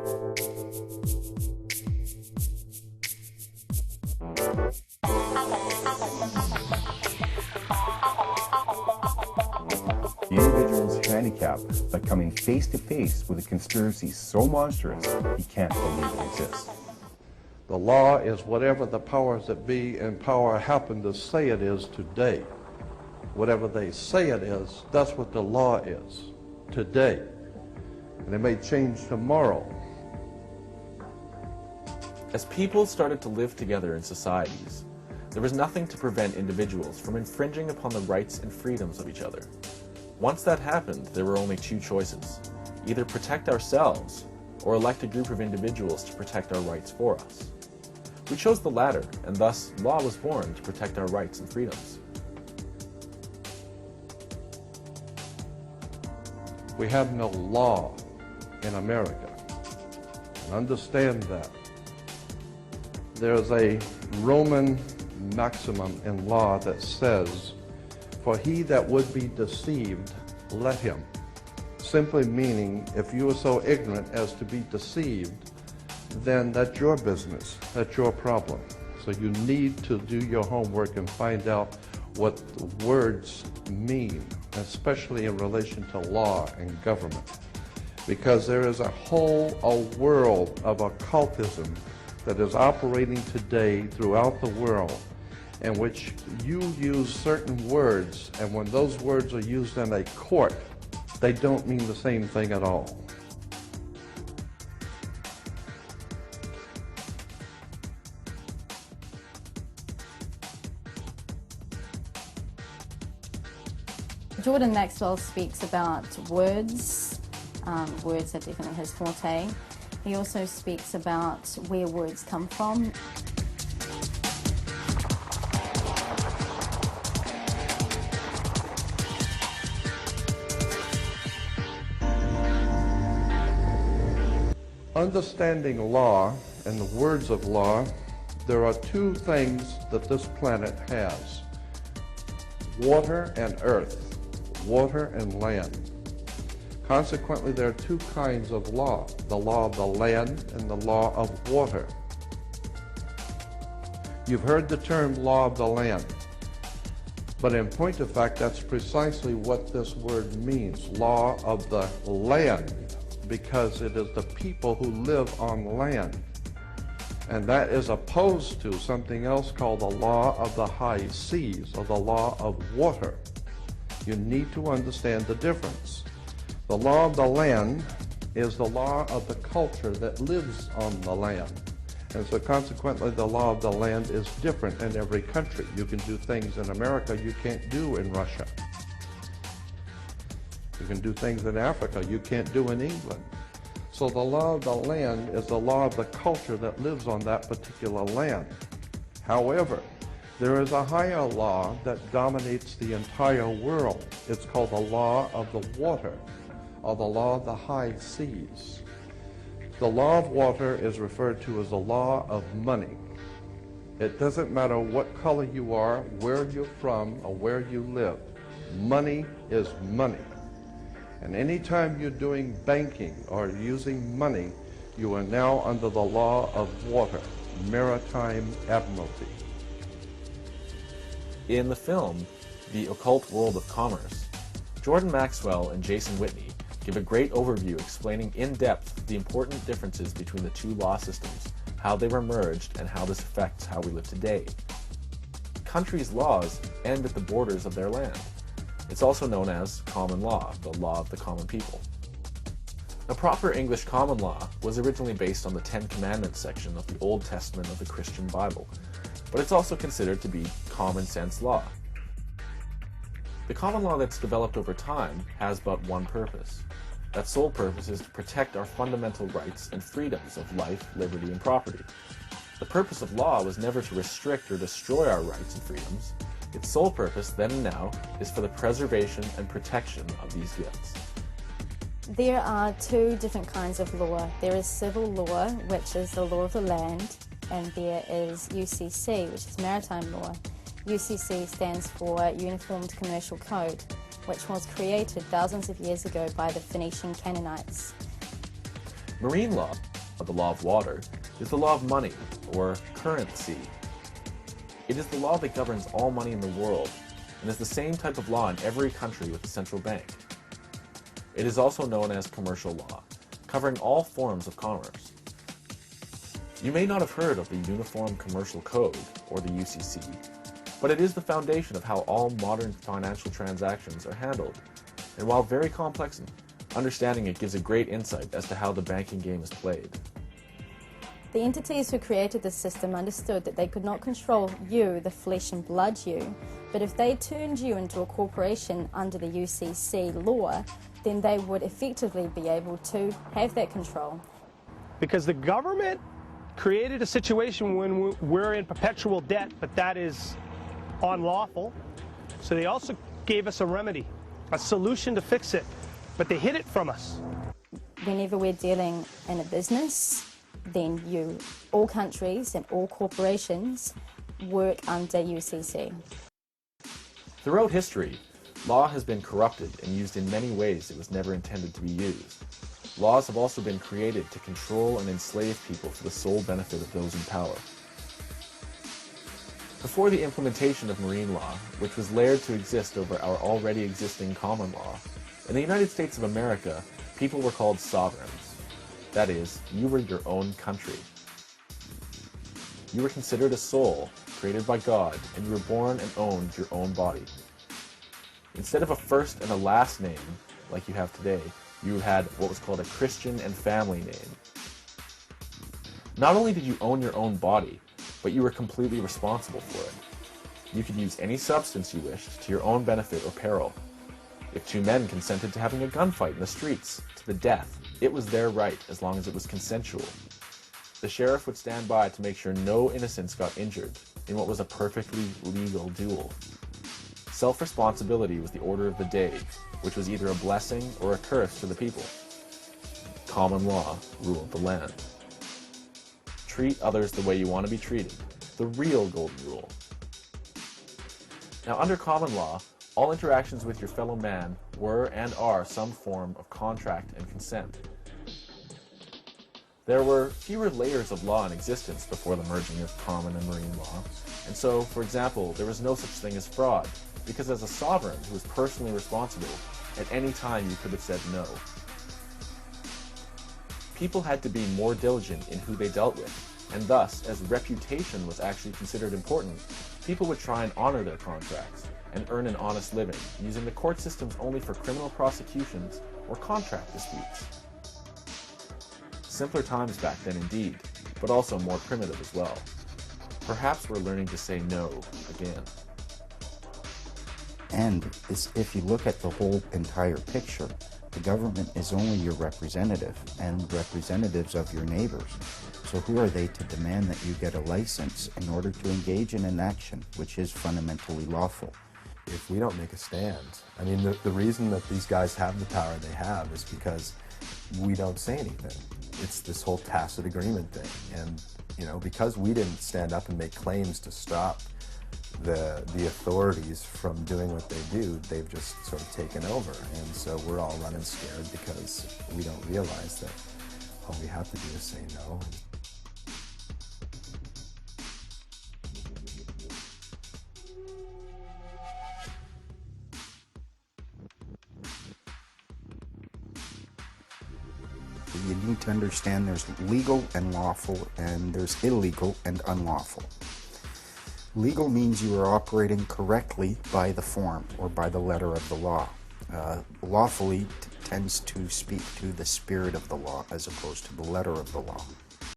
The individual's handicapped by coming face to face with a conspiracy so monstrous he can't believe it exists. The law is whatever the powers that be in power happen to say it is today. Whatever they say it is, that's what the law is today. And it may change tomorrow. As people started to live together in societies, there was nothing to prevent individuals from infringing upon the rights and freedoms of each other. Once that happened, there were only two choices: either protect ourselves or elect a group of individuals to protect our rights for us. We chose the latter, and thus law was born to protect our rights and freedoms. We have no law in America. And understand that. There's a Roman maximum in law that says, "For he that would be deceived, let him." Simply meaning, if you are so ignorant as to be deceived, then that's your business, that's your problem. So you need to do your homework and find out what the words mean, especially in relation to law and government. Because there is a world of occultism that is operating today throughout the world, in which you use certain words, and when those words are used in a court, they don't mean the same thing at all. Jordan Maxwell speaks about words. Words are definitely his forte. He also speaks about where words come from. Understanding law and the words of law, there are two things that this planet has: water and earth, water and land. Consequently, there are two kinds of law: the law of the land and the law of water. You've heard the term law of the land, but in point of fact, that's precisely what this word means, law of the land, because it is the people who live on land. And that is opposed to something else called the law of the high seas, or the law of water. You need to understand the difference. The law of the land is the law of the culture that lives on the land. And so consequently, the law of the land is different in every country. You can do things in America you can't do in Russia. You can do things in Africa you can't do in England. So the law of the land is the law of the culture that lives on that particular land. However, there is a higher law that dominates the entire world. It's called the law of the water, or the law of the high seas. The law of water is referred to as the law of money. It doesn't matter what color you are, where you're from, or where you live. Money is money. And anytime you're doing banking or using money, you are now under the law of water, maritime admiralty. In the film, The Occult World of Commerce, Jordan Maxwell and Jason Whitney give a great overview explaining in depth the important differences between the two law systems, how they were merged, and how this affects how we live today. Countries' laws end at the borders of their land. It's also known as common law, the law of the common people. A proper English common law was originally based on the Ten Commandments section of the Old Testament of the Christian Bible, but it's also considered to be common sense law. The common law that's developed over time has but one purpose. That sole purpose is to protect our fundamental rights and freedoms of life, liberty, and property. The purpose of law was never to restrict or destroy our rights and freedoms. Its sole purpose, then and now, is for the preservation and protection of these gifts. There are two different kinds of law. There is civil law, which is the law of the land, and there is UCC, which is maritime law. UCC stands for Uniformed Commercial Code, which was created thousands of years ago by the Phoenician Canaanites. Marine law The law of water is the law of money, or currency. It is the law that governs all money in the world, and is the same type of law in every country with a central bank. It is also known as commercial law, covering all forms of commerce. You may not have heard of the Uniform Commercial Code, or the UCC, but it is the foundation of how all modern financial transactions are handled, and while very complex, understanding it gives a great insight as to how the banking game is played. The entities who created this system understood that they could not control you, the flesh and blood you, but if they turned you into a corporation under the UCC law, then they would effectively be able to have that control. Because the government created a situation when we're in perpetual debt, but that is unlawful. So they also gave us a remedy, a solution to fix it, but they hid it from us. Whenever we're dealing in a business, then all countries and all corporations work under UCC. Throughout history, law has been corrupted and used in many ways it was never intended to be used. Laws have also been created to control and enslave people for the sole benefit of those in power. Before the implementation of marine law, which was layered to exist over our already existing common law, in the United States of America, people were called sovereigns. That is, you were your own country. You were considered a soul, created by God, and you were born and owned your own body. Instead of a first and a last name, like you have today, you had what was called a Christian and family name. Not only did you own your own body, but you were completely responsible for it. You could use any substance you wished to your own benefit or peril. If two men consented to having a gunfight in the streets, to the death, it was their right as long as it was consensual. The sheriff would stand by to make sure no innocents got injured in what was a perfectly legal duel. Self-responsibility was the order of the day, which was either a blessing or a curse to the people. Common law ruled the land. Treat others the way you want to be treated, the real golden rule. Now, under common law, all interactions with your fellow man were and are some form of contract and consent. There were fewer layers of law in existence before the merging of common and marine law, and so, for example, there was no such thing as fraud, because as a sovereign who was personally responsible, at any time you could have said no. People had to be more diligent in who they dealt with, and thus, as reputation was actually considered important, people would try and honor their contracts and earn an honest living, using the court systems only for criminal prosecutions or contract disputes. Simpler times back then indeed, but also more primitive as well. Perhaps we're learning to say no again. And if you look at the whole entire picture, the government is only your representative and representatives of your neighbors. So who are they to demand that you get a license in order to engage in an action which is fundamentally lawful? If we don't make a stand, I mean, the reason that these guys have the power they have is because we don't say anything. It's this whole tacit agreement thing. And, you know, because we didn't stand up and make claims to stop the authorities from doing what they do, they've just sort of taken over. And so we're all running scared because we don't realize that all we have to do is say no. You need to understand there's legal and lawful, and there's illegal and unlawful. Legal means you are operating correctly by the form or by the letter of the law. Lawfully tends to speak to the spirit of the law as opposed to the letter of the law.